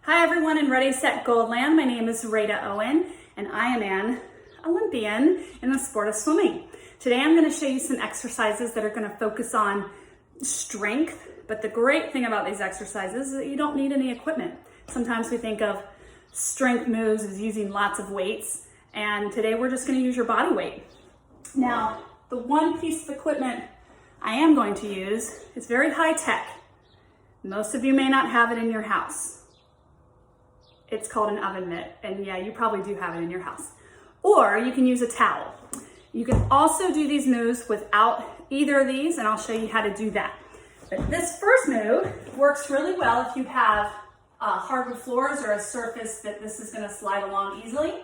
Hi everyone in Ready, Set, Gold Land. My name is Rada Owen and I am an Olympian in the sport of swimming. Today I'm going to show you some exercises that are going to focus on strength, but the great thing about these exercises is that you don't need any equipment. Sometimes we think of strength moves as using lots of weights, and today we're just going to use your body weight. Now, the one piece of equipment I am going to use is very high tech. Most of you may not have it in your house. It's called an oven mitt, and yeah, you probably do have it in your house. Or you can use a towel. You can also do these moves without either of these, and I'll show you how to do that. But this first move works really well if you have hardwood floors or a surface that this is gonna slide along easily.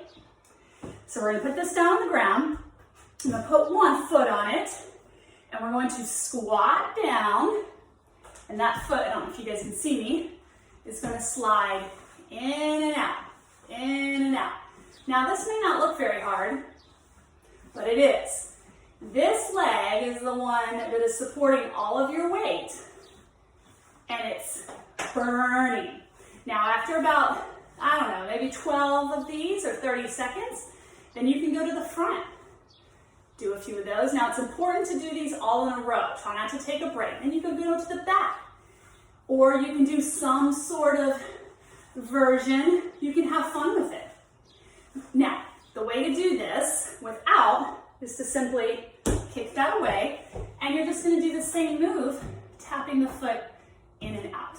So we're gonna put this down on the ground. I'm gonna put one foot on it, and we're going to squat down, and that foot, I don't know if you guys can see me, is gonna slide in and out, in and out. Now this may not look very hard, but it is. This leg is the one that is supporting all of your weight, and it's burning. Now after about, I don't know, maybe 12 of these or 30 seconds, then you can go to the front. Do a few of those. Now it's important to do these all in a row. Try not to take a break. Then you can go to the back. Or you can do some sort of version. You can have fun with it. Now, the way to do this without is to simply kick that away, and you're just going to do the same move, tapping the foot in and out.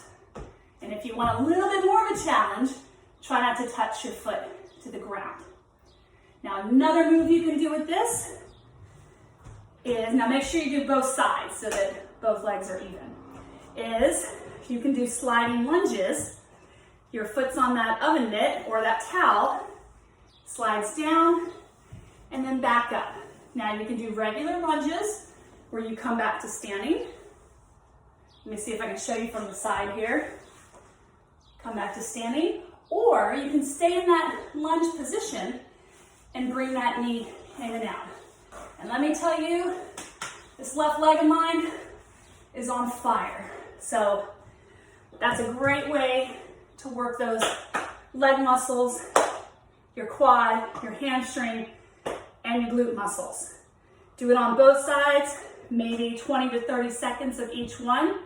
And if you want a little bit more of a challenge, try not to touch your foot to the ground. Now, another move you can do with this is, now make sure you do both sides so that both legs are even, is you can do sliding lunges. Your foot's on that oven mitt or that towel, slides down and then back up. Now you can do regular lunges where you come back to standing. Let me see if I can show you from the side here. Come back to standing, or you can stay in that lunge position and bring that knee in and out. And let me tell you, this left leg of mine is on fire. So that's a great way to work those leg muscles, your quad, your hamstring, and your glute muscles. Do it on both sides, maybe 20 to 30 seconds of each one,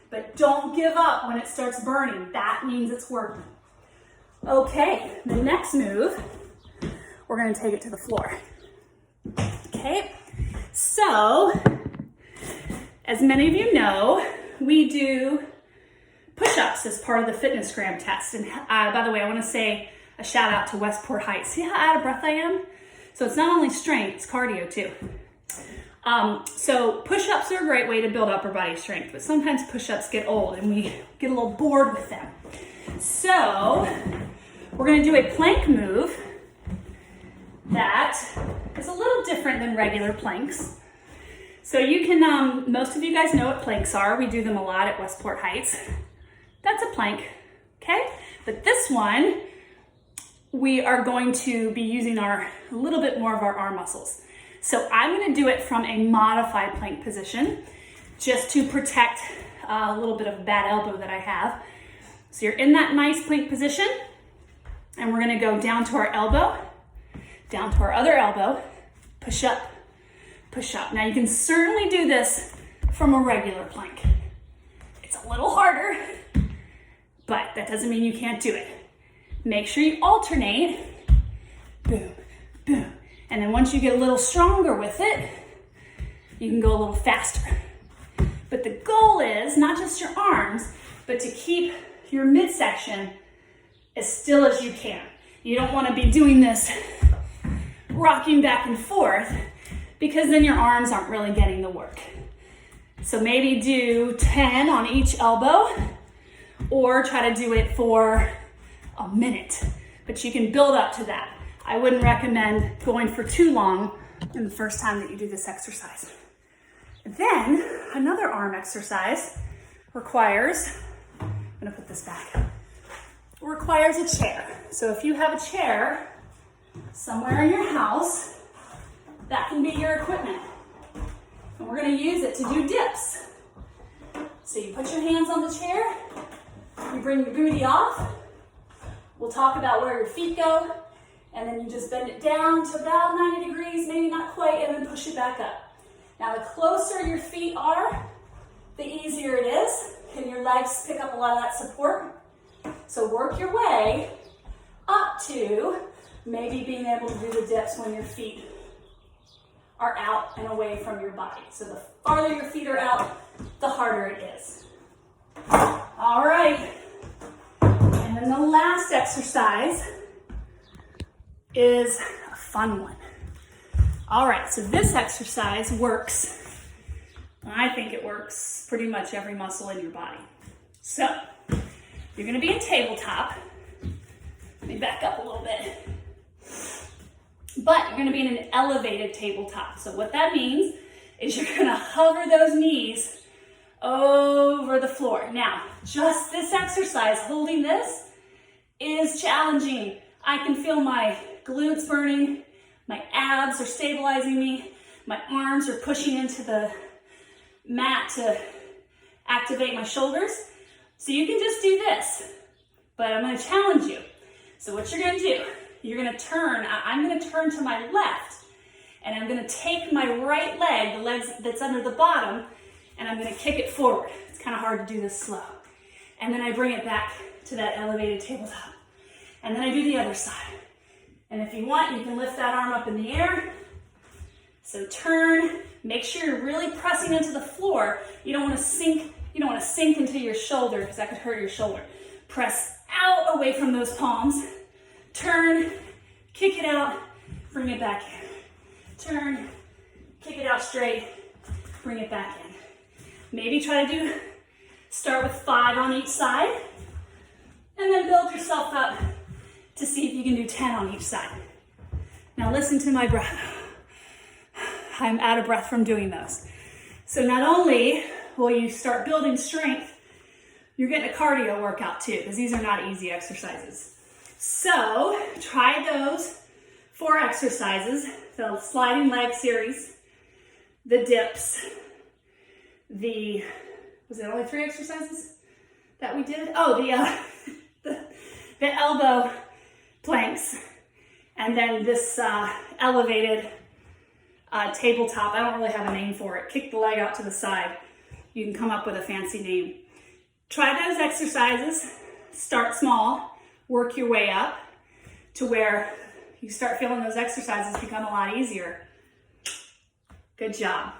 but don't give up when it starts burning. That means it's working. Okay, the next move, we're gonna take it to the floor. Okay, so as many of you know, we do push-ups as part of the fitness gram test. And by the way, I want to say a shout out to Westport Heights. See how out of breath I am? So it's not only strength, it's cardio too. So push-ups are a great way to build upper body strength, but sometimes push-ups get old and we get a little bored with them. So we're going to do a plank move that is a little different than regular planks. So you can, most of you guys know what planks are. We do them a lot at Westport Heights. That's a plank, okay? But this one, we are going to be using a little bit more of our arm muscles. So I'm gonna do it from a modified plank position, just to protect a little bit of a bad elbow that I have. So you're in that nice plank position, and we're gonna go down to our elbow, down to our other elbow, push up, push up. Now you can certainly do this from a regular plank. It's a little harder, but that doesn't mean you can't do it. Make sure you alternate, boom, boom. And then once you get a little stronger with it, you can go a little faster. But the goal is not just your arms, but to keep your midsection as still as you can. You don't want to be doing this rocking back and forth, because then your arms aren't really getting the work. So maybe do 10 on each elbow, or try to do it for a minute, but you can build up to that. I wouldn't recommend going for too long in the first time that you do this exercise. Then another arm exercise requires, I'm gonna put this back, requires a chair. So if you have a chair somewhere in your house, that can be your equipment. And we're gonna use it to do dips. So you put your hands on the chair, you bring your booty off, We'll talk about where your feet go, and then you just bend it down to about 90 degrees, maybe not quite, and then push it back up. Now, the closer your feet are, the easier it is. Can your legs pick up a lot of that support? So work your way up to maybe being able to do the dips when your feet are out and away from your body. So the farther your feet are out, the harder it is. All right. And then the last exercise is a fun one. All right, so this exercise works. I think it works pretty much every muscle in your body. So you're gonna be in tabletop. Let me back up a little bit. But you're gonna be in an elevated tabletop. So what that means is you're gonna hover those knees over the floor. Now, just this exercise, holding this, is challenging. I can feel my glutes burning, my abs are stabilizing me, my arms are pushing into the mat to activate my shoulders. So you can just do this, but I'm gonna challenge you. So what you're gonna do, you're gonna turn, I'm gonna turn to my left, and I'm gonna take my right leg, the leg that's under the bottom, and I'm gonna kick it forward. It's kind of hard to do this slow. And then I bring it back to that elevated tabletop. And then I do the other side. And if you want, you can lift that arm up in the air. So turn, make sure you're really pressing into the floor. You don't wanna sink into your shoulder because that could hurt your shoulder. Press out away from those palms. Turn, kick it out, bring it back in. Turn, kick it out straight, bring it back in. Maybe try to start with 5 on each side, and then build yourself up to see if you can do 10 on each side. Now listen to my breath. I'm out of breath from doing those. So not only will you start building strength, you're getting a cardio workout too, because these are not easy exercises. So try those 4 exercises, the sliding leg series, the dips, was it only 3 exercises that we did? Oh, the elbow planks, and then this elevated tabletop. I don't really have a name for it. Kick the leg out to the side. You can come up with a fancy name. Try those exercises. Start small, work your way up to where you start feeling those exercises become a lot easier. Good job.